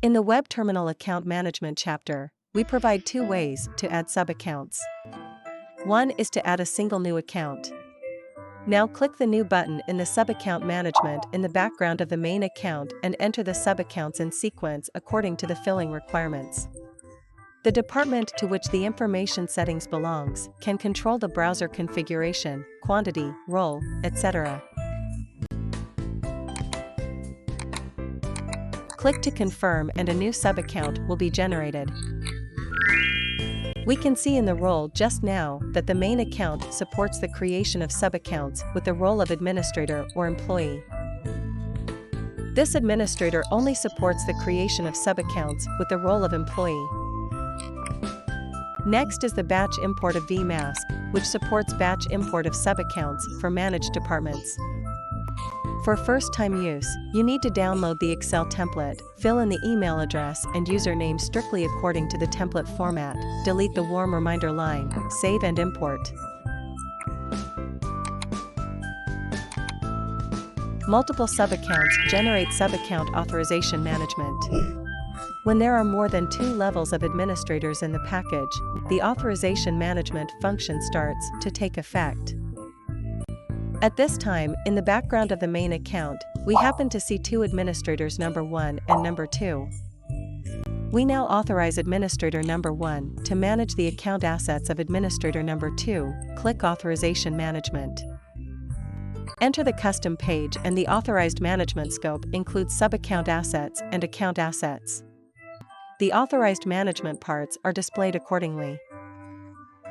In the Web Terminal Account Management chapter, we provide two ways to add sub-accounts. One is to add a single new account. Now click the New button in the Sub-Account Management in the background of the main account and enter the sub-accounts in sequence according to the filling requirements. The department to which the information settings belongs can control the browser configuration, quantity, role, etc. Click to confirm and a new sub-account will be generated. We can see in the role just now that the main account supports the creation of sub-accounts with the role of administrator or employee. This administrator only supports the creation of sub-accounts with the role of employee. Next is the batch import of VMMask, which supports batch import of sub-accounts for managed departments. For first-time use, you need to download the Excel template, fill in the email address and username strictly according to the template format, delete the warm reminder line, save and import. Multiple sub-accounts generate sub-account authorization management. When there are more than 2 levels of administrators in the package, the authorization management function starts to take effect. At this time, in the background of the main account, we happen to see 2 administrators number 1 and number 2. We now authorize administrator number 1 to manage the account assets of administrator number 2, click Authorization Management. Enter the custom page and the authorized management scope includes sub-account assets and account assets. The authorized management parts are displayed accordingly.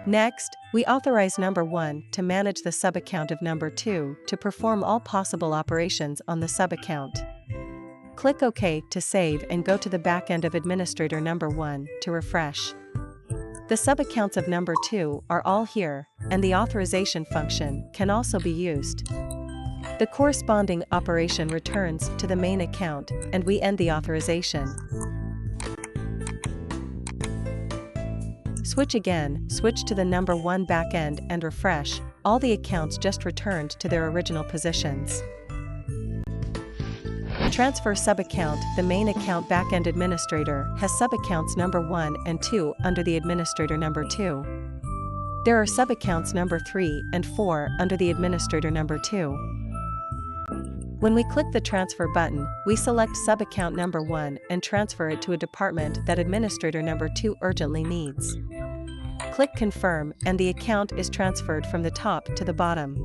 Next, we authorize number 1 to manage the sub-account of number 2 to perform all possible operations on the sub-account. Click OK to save and go to the backend of administrator number 1 to refresh. The sub-accounts of number 2 are all here, and the authorization function can also be used. The corresponding operation returns to the main account, and we end the authorization. Switch again, switch to the number 1 backend and refresh, all the accounts just returned to their original positions. Transfer sub-account. The main account backend administrator has sub-accounts number 1 and 2 under the administrator number 2. There are sub-accounts number 3 and 4 under the administrator number 2. When we click the transfer button, we select sub-account number 1 and transfer it to a department that administrator number 2 urgently needs. Click confirm and the account is transferred from the top to the bottom.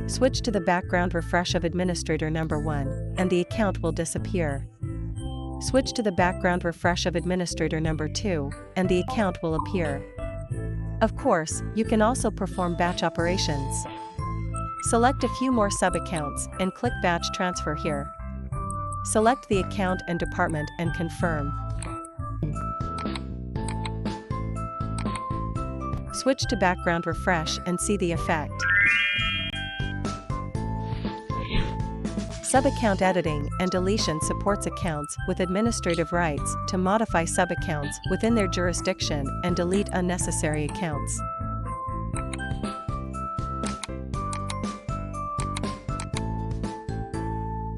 Switch to the background refresh of administrator number 1 and the account will disappear. Switch to the background refresh of administrator number 2 and the account will appear. Of course, you can also perform batch operations. Select a few more sub-accounts and click Batch Transfer here. Select the account and department and confirm. Switch to background refresh and see the effect. Sub-account editing and deletion supports accounts with administrative rights to modify sub-accounts within their jurisdiction and delete unnecessary accounts.